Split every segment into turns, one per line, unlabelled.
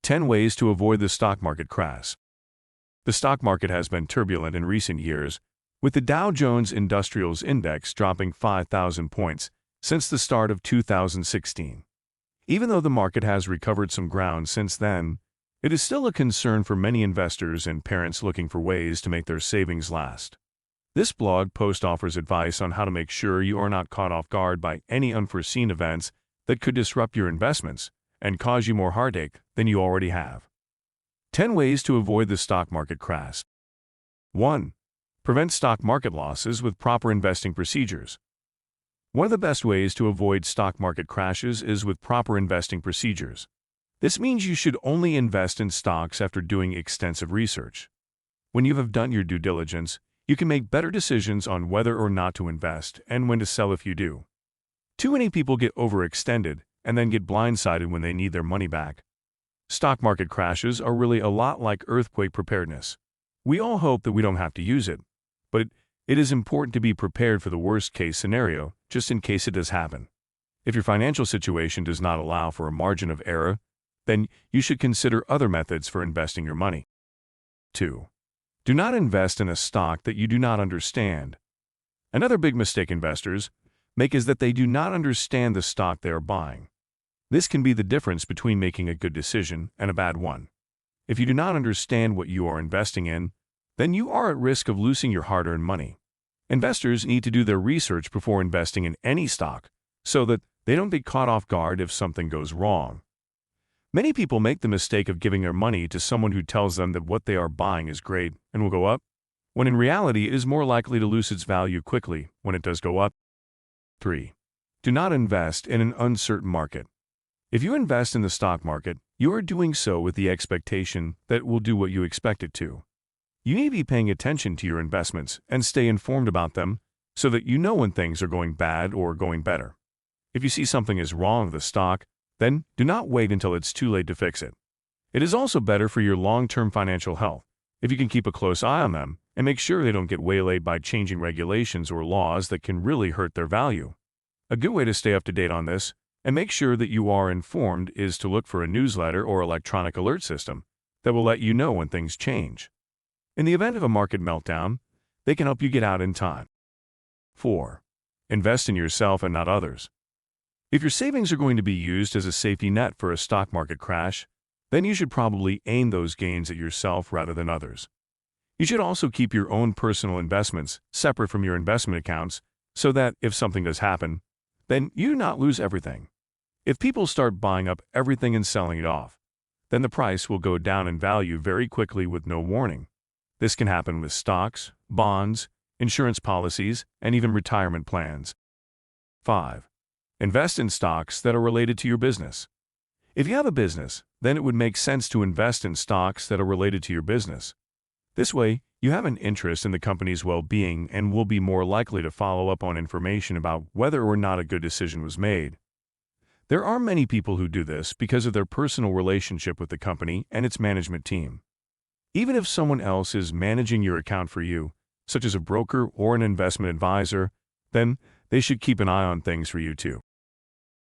10 Ways to Avoid the Stock Market Crash. The stock market has been turbulent in recent years, with the Dow Jones Industrials Index dropping 5,000 points since the start of 2016. Even though the market has recovered some ground since then, it is still a concern for many investors and parents looking for ways to make their savings last. This blog post offers advice on how to make sure you are not caught off guard by any unforeseen events that could disrupt your investments and cause you more heartache than you already have. 10 Ways to Avoid the Stock Market Crash. 1. Prevent stock market losses with proper investing procedures. One of the best ways to avoid stock market crashes is with proper investing procedures. This means you should only invest in stocks after doing extensive research. When you have done your due diligence, you can make better decisions on whether or not to invest and when to sell if you do. Too many people get overextended and then get blindsided when they need their money back. Stock market crashes are really a lot like earthquake preparedness. We all hope that we don't have to use it, but it is important to be prepared for the worst-case scenario, just in case it does happen. If your financial situation does not allow for a margin of error, then you should consider other methods for investing your money. 2. Do not invest in a stock that you do not understand. Another big mistake investors make is that they do not understand the stock they are buying. This can be the difference between making a good decision and a bad one. If you do not understand what you are investing in, then you are at risk of losing your hard-earned money. Investors need to do their research before investing in any stock so that they don't get caught off guard if something goes wrong. Many people make the mistake of giving their money to someone who tells them that what they are buying is great and will go up, when in reality it is more likely to lose its value quickly when it does go up. 3. Do not invest in an uncertain market. If you invest in the stock market, you are doing so with the expectation that it will do what you expect it to. You need to be paying attention to your investments and stay informed about them so that you know when things are going bad or going better. If you see something is wrong with the stock, then do not wait until it's too late to fix it. It is also better for your long-term financial health if you can keep a close eye on them and make sure they don't get waylaid by changing regulations or laws that can really hurt their value. A good way to stay up to date on this and make sure that you are informed is to look for a newsletter or electronic alert system that will let you know when things change. In the event of a market meltdown, they can help you get out in time. 4. Invest in yourself and not others. If your savings are going to be used as a safety net for a stock market crash, then you should probably aim those gains at yourself rather than others. You should also keep your own personal investments separate from your investment accounts so that if something does happen, then you do not lose everything. If people start buying up everything and selling it off, then the price will go down in value very quickly with no warning. This can happen with stocks, bonds, insurance policies, and even retirement plans. 5. Invest in stocks that are related to your business. If you have a business, then it would make sense to invest in stocks that are related to your business. This way, you have an interest in the company's well-being and will be more likely to follow up on information about whether or not a good decision was made. There are many people who do this because of their personal relationship with the company and its management team. Even if someone else is managing your account for you, such as a broker or an investment advisor, then they should keep an eye on things for you too.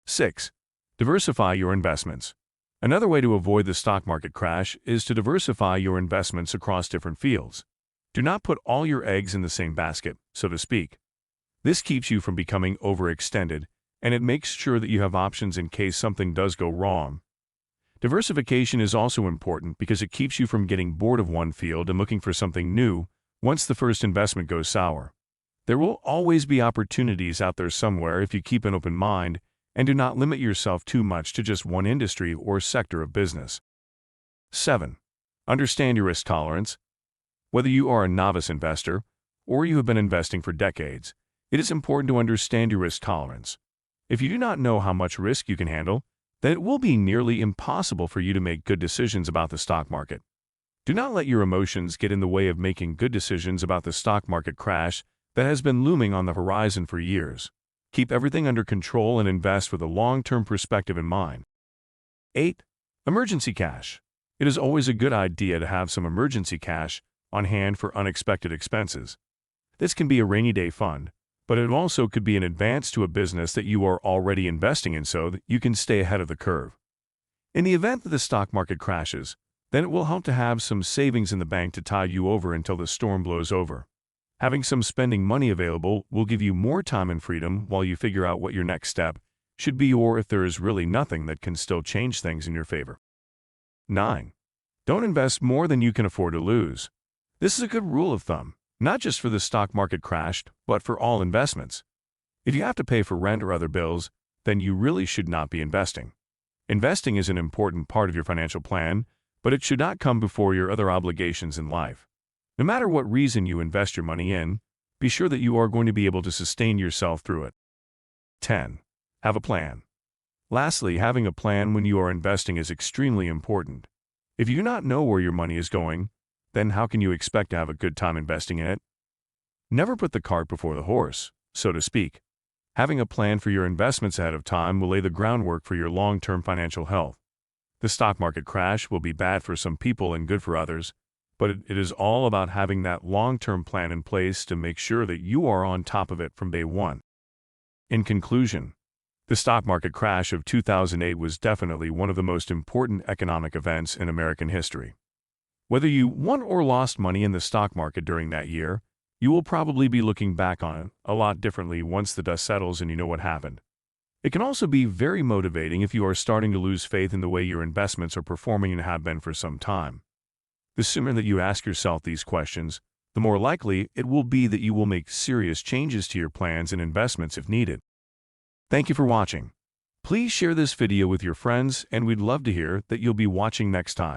6. Diversify your investments. Another way to avoid the stock market crash is to diversify your investments across different fields. Do not put all your eggs in the same basket, so to speak. This keeps you from becoming overextended, and it makes sure that you have options in case something does go wrong. Diversification is also important because it keeps you from getting bored of one field and looking for something new once the first investment goes sour. There will always be opportunities out there somewhere if you keep an open mind and do not limit yourself too much to just one industry or sector of business. 7. Understand your risk tolerance. Whether you are a novice investor or you have been investing for decades, it is important to understand your risk tolerance. If you do not know how much risk you can handle, then it will be nearly impossible for you to make good decisions about the stock market. Do not let your emotions get in the way of making good decisions about the stock market crash that has been looming on the horizon for years. Keep everything under control and invest with a long-term perspective in mind. 8. Emergency cash. It is always a good idea to have some emergency cash on hand for unexpected expenses. This can be a rainy day fund, but it also could be an advance to a business that you are already investing in so that you can stay ahead of the curve. In the event that the stock market crashes, then it will help to have some savings in the bank to tide you over until the storm blows over. Having some spending money available will give you more time and freedom while you figure out what your next step should be, or if there is really nothing that can still change things in your favor. 9. Don't invest more than you can afford to lose. This is a good rule of thumb, not just for the stock market crash, but for all investments. If you have to pay for rent or other bills, then you really should not be investing. Investing is an important part of your financial plan, but it should not come before your other obligations in life. No matter what reason you invest your money in, be sure that you are going to be able to sustain yourself through it. 10. Have a plan. Lastly, having a plan when you are investing is extremely important. If you do not know where your money is going, then how can you expect to have a good time investing in it? Never put the cart before the horse, so to speak. Having a plan for your investments ahead of time will lay the groundwork for your long-term financial health. The stock market crash will be bad for some people and good for others, but it is all about having that long-term plan in place to make sure that you are on top of it from day one. In conclusion, the stock market crash of 2008 was definitely one of the most important economic events in American history. Whether you won or lost money in the stock market during that year, you will probably be looking back on it a lot differently once the dust settles and you know what happened. It can also be very motivating if you are starting to lose faith in the way your investments are performing and have been for some time. The sooner that you ask yourself these questions, the more likely it will be that you will make serious changes to your plans and investments if needed. Thank you for watching. Please share this video with your friends, and we'd love to hear that you'll be watching next time.